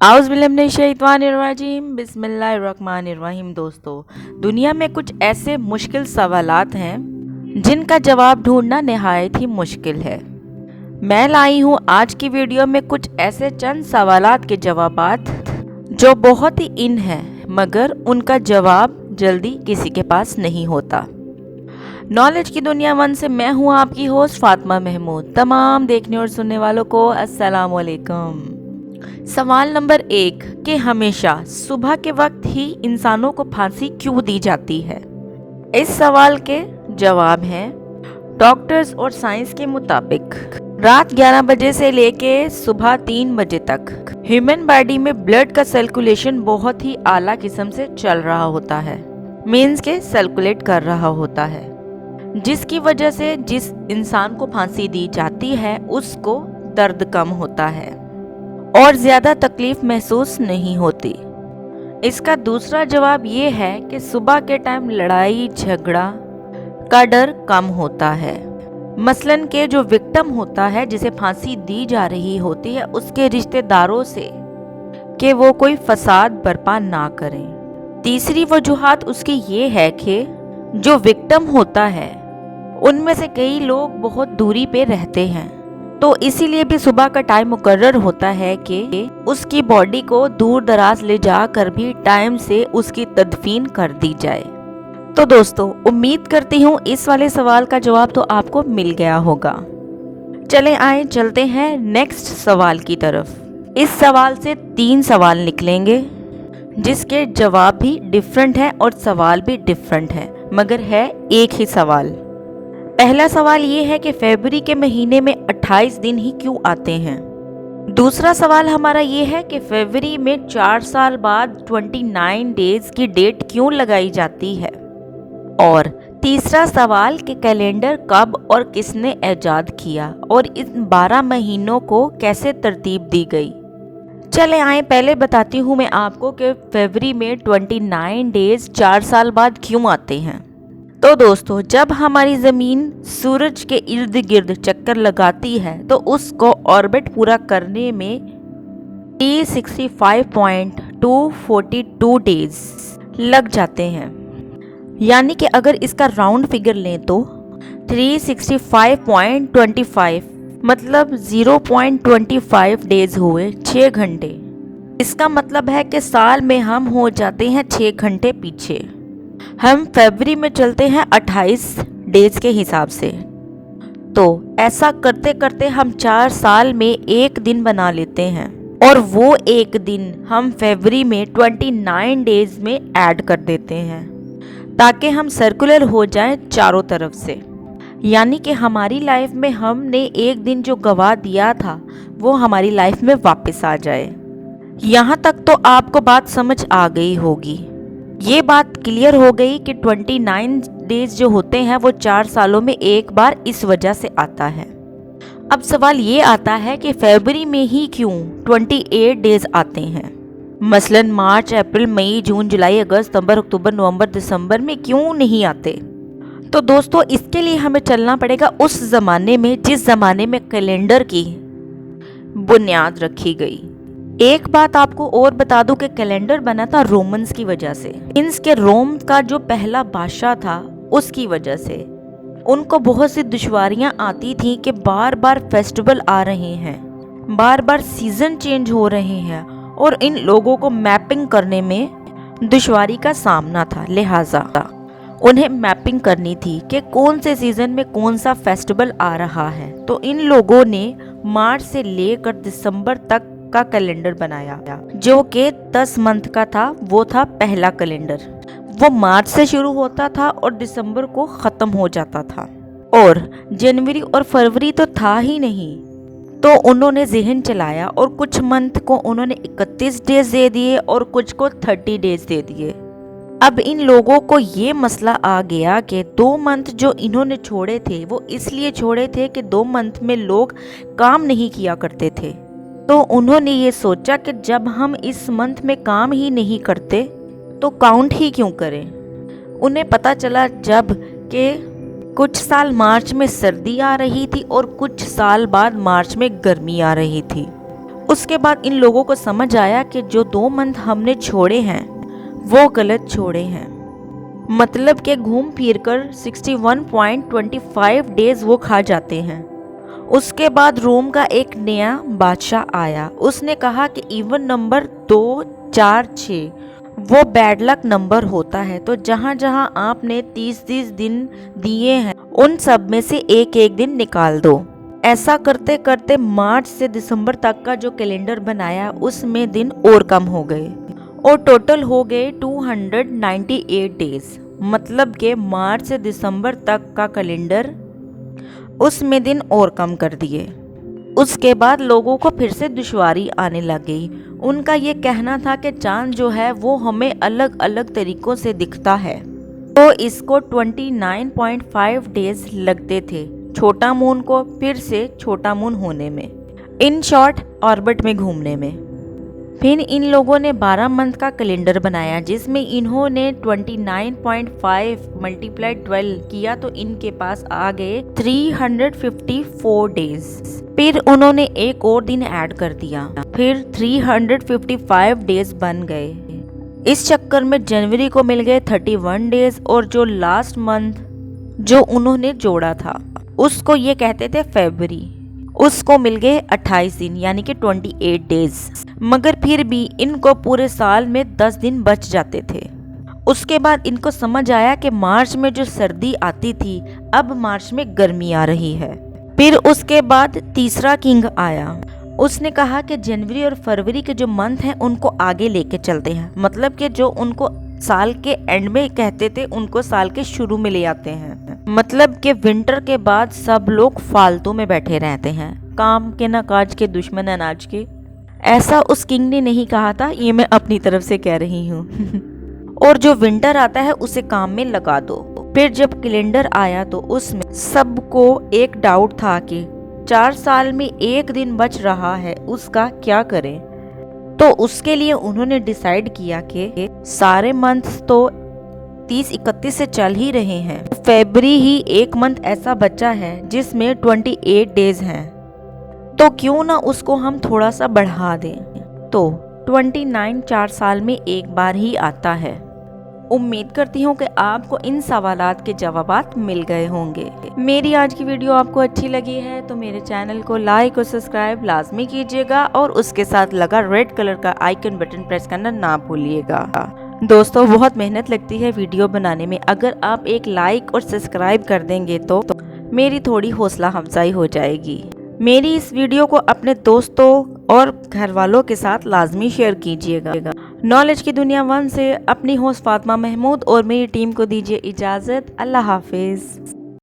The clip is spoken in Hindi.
आउज़ुबिल्लाहिमिनश्शैतानिर्रजीम बिस्मिल्लाहिर्रहमानिर्रहीम। दोस्तों, दुनिया में कुछ ऐसे मुश्किल सवालात हैं जिनका जवाब ढूंढना निहायत ही मुश्किल है। मैं लाई हूँ आज की वीडियो में कुछ ऐसे चंद सवालात के जवाबात जो बहुत ही इन हैं, मगर उनका जवाब जल्दी किसी के पास नहीं होता। नॉलेज की दुनिया वन से मैं हूँ आपकी होस्ट फातिमा महमूद। तमाम देखने और सुनने वालों को अस्सलाम वालेकुम। सवाल नंबर 1 कि हमेशा सुबह के वक्त ही इंसानों को फांसी क्यों दी जाती है? इस सवाल के जवाब हैं डॉक्टर्स और साइंस के मुताबिक रात 11 बजे से लेके सुबह 3 बजे तक ह्यूमन बॉडी में ब्लड का सर्कुलेशन बहुत ही आला किस्म से चल रहा होता है, मींस के सर्कुलेट कर रहा होता है, जिसकी वजह से जिस इंसान को फांसी दी जाती है उसको दर्द कम होता है और ज्यादा तकलीफ महसूस नहीं होती। इसका दूसरा जवाब ये है कि सुबह के टाइम लड़ाई झगड़ा का डर कम होता है। मसलन के जो विक्टिम होता है, जिसे फांसी दी जा रही होती है, उसके रिश्तेदारों से कि वो कोई फसाद बर्पा ना करें। तीसरी वजूहात उसकी ये है कि जो विक्टिम होता है उनमें से कई लोग बहुत दूरी पे रहते हैं, तो इसीलिए भी सुबह का टाइम मुकर्रर होता है कि उसकी बॉडी को दूर दराज ले जाकर भी टाइम से उसकी तदफीन कर दी जाए। तो दोस्तों, उम्मीद करती हूँ इस वाले सवाल का जवाब तो आपको मिल गया होगा। चले आए चलते हैं नेक्स्ट सवाल की तरफ। इस सवाल से 3 सवाल निकलेंगे जिसके जवाब भी डिफरेंट है और सवाल भी डिफरेंट है, मगर है एक ही सवाल। पहला सवाल ये है कि फरवरी के महीने में 28 दिन ही क्यों आते हैं। दूसरा सवाल हमारा ये है कि फरवरी में 4 साल बाद 29 डेज की डेट क्यों लगाई जाती है। और तीसरा सवाल कि कैलेंडर कब और किसने इजाद किया और इन 12 महीनों को कैसे तरतीब दी गई। चले आए, पहले बताती हूँ मैं आपको कि फरवरी में 29 डेज 4 साल बाद क्यों आते हैं। तो दोस्तों, जब हमारी ज़मीन सूरज के इर्द गिर्द चक्कर लगाती है तो उसको ऑर्बिट पूरा करने में 365.242 डेज लग जाते हैं। यानी कि अगर इसका राउंड फिगर लें तो 365.25 मतलब 0.25 डेज हुए 6 घंटे। इसका मतलब है कि साल में हम हो जाते हैं 6 घंटे पीछे। हम फरवरी में चलते हैं 28 डेज के हिसाब से, तो ऐसा करते करते हम 4 साल में एक दिन बना लेते हैं और वो एक दिन हम फरवरी में 29 डेज में ऐड कर देते हैं ताकि हम सर्कुलर हो जाएं चारों तरफ से। यानी कि हमारी लाइफ में हमने एक दिन जो गवा दिया था वो हमारी लाइफ में वापस आ जाए। यहाँ तक तो आपको बात समझ आ गई होगी। ये बात क्लियर हो गई कि 29 डेज जो होते हैं वो 4 सालों में एक बार इस वजह से आता है। अब सवाल ये आता है कि फरवरी में ही क्यों 28 डेज आते हैं। मसलन मार्च, अप्रैल, मई, जून, जुलाई, अगस्त, सितंबर, अक्टूबर, नवंबर, दिसंबर में क्यों नहीं आते। तो दोस्तों, इसके लिए हमें चलना पड़ेगा उस ज़माने में जिस ज़माने में कैलेंडर की बुनियाद रखी गई। एक बात आपको और बता दूं कि कैलेंडर बना था रोमन्स की वजह से। इनके रोम का जो पहला बादशाह था उसकी वजह से उनको बहुत सी दुश्वारियां आती थी कि बार बार फेस्टिवल आ रहे हैं, बार बार सीजन चेंज हो रहे हैं और इन लोगों को मैपिंग करने में दुश्वारी का सामना था। लिहाजा उन्हें मैपिंग करनी थी कि कौन से सीजन में कौन सा फेस्टिवल आ रहा है। तो इन लोगों ने मार्च से लेकर दिसंबर तक का कैलेंडर बनाया जो कि 10 मंथ का था। वो था पहला कैलेंडर, वो मार्च से शुरू होता था और दिसंबर को ख़त्म हो जाता था और जनवरी और फरवरी तो था ही नहीं। तो उन्होंने जहन चलाया और कुछ मंथ को उन्होंने 31 डेज दे दिए और कुछ को 30 डेज दे दिए। अब इन लोगों को ये मसला आ गया कि 2 मंथ जो इन्होंने छोड़े थे वो इसलिए छोड़े थे कि 2 मंथ में लोग काम नहीं किया करते थे। तो उन्होंने ये सोचा कि जब हम इस मंथ में काम ही नहीं करते तो काउंट ही क्यों करें। उन्हें पता चला जब कि कुछ साल मार्च में सर्दी आ रही थी और कुछ साल बाद मार्च में गर्मी आ रही थी। उसके बाद इन लोगों को समझ आया कि जो 2 मंथ हमने छोड़े हैं वो गलत छोड़े हैं। मतलब कि घूम फिर कर 61.25 डेज वो खा जाते हैं। उसके बाद रोम का एक नया बादशाह आया। उसने कहा कि इवन नंबर 2, 4, 6 वो बैड लक नंबर होता है, तो जहाँ जहाँ आपने 30-30 दिन दिए हैं उन सब में से एक एक दिन निकाल दो। ऐसा करते करते मार्च से दिसंबर तक का जो कैलेंडर बनाया उसमें दिन और कम हो गए और टोटल हो गए 298 डेज। मतलब के मार्च से दिसंबर तक का कैलेंडर उसमें दिन और कम कर दिए। उसके बाद लोगों को फिर से दुश्वारी आने लग गई। उनका ये कहना था कि चांद जो है वो हमें अलग अलग तरीकों से दिखता है, तो इसको 29.5 डेज लगते थे छोटा मून को फिर से छोटा मून होने में, इन शॉर्ट ऑर्बिट में घूमने में। फिर इन लोगों ने 12 मंथ का कैलेंडर बनाया जिसमें इन्होंने 29.5 मल्टीप्लाई 12 किया तो इनके पास आ गए 354 डेज। फिर उन्होंने एक और दिन ऐड कर दिया, फिर 355 डेज बन गए। इस चक्कर में जनवरी को मिल गए 31 डेज और जो लास्ट मंथ जो उन्होंने जोड़ा था उसको ये कहते थे फरवरी, उसको मिल गए 28 दिन यानी कि 28 डेज। मगर फिर भी इनको पूरे साल में 10 दिन बच जाते थे। उसके बाद इनको समझ आया कि मार्च में जो सर्दी आती थी अब मार्च में गर्मी आ रही है। फिर उसके बाद तीसरा किंग आया। उसने कहा कि जनवरी और फरवरी के जो मंथ हैं उनको आगे लेके चलते हैं, मतलब कि जो उनको साल के एंड में कहते थे उनको साल के शुरू में ले आते हैं। मतलब कि विंटर के बाद सब लोग फालतू में बैठे रहते हैं, काम के ना काज के दुश्मन अनाज के। ऐसा उस किंग ने नहीं कहा था, ये मैं अपनी तरफ से कह रही हूँ। और जो विंटर आता है उसे काम में लगा दो। फिर जब कैलेंडर आया तो उसमें सबको एक डाउट था कि 4 साल में एक दिन बच रहा है उसका क्या करें। तो उसके लिए उन्होंने डिसाइड किया कि सारे मंथ तो 30-31 से चल ही रहे हैं, फरवरी ही एक मंथ ऐसा बचा है जिसमें 28 डेज हैं, तो क्यों ना उसको हम थोड़ा सा बढ़ा दें। तो 29 4 साल में एक बार ही आता है। उम्मीद करती हूँ कि आपको इन सवालात के जवाबात मिल गए होंगे। मेरी आज की वीडियो आपको अच्छी लगी है तो मेरे चैनल को लाइक और सब्सक्राइब लाजमी कीजिएगा और उसके साथ लगा रेड कलर का आइकन बटन प्रेस करना ना भूलिएगा। दोस्तों बहुत मेहनत लगती है वीडियो बनाने में, अगर आप एक लाइक और सब्सक्राइब कर देंगे तो मेरी थोड़ी हौसला अफजाई हो जाएगी। मेरी इस वीडियो को अपने दोस्तों और घर वालों के साथ लाजमी शेयर कीजिएगा। नॉलेज की दुनिया 1 से अपनी होस्ट फातिमा महमूद और मेरी टीम को दीजिए इजाज़त। अल्लाह हाफिज़।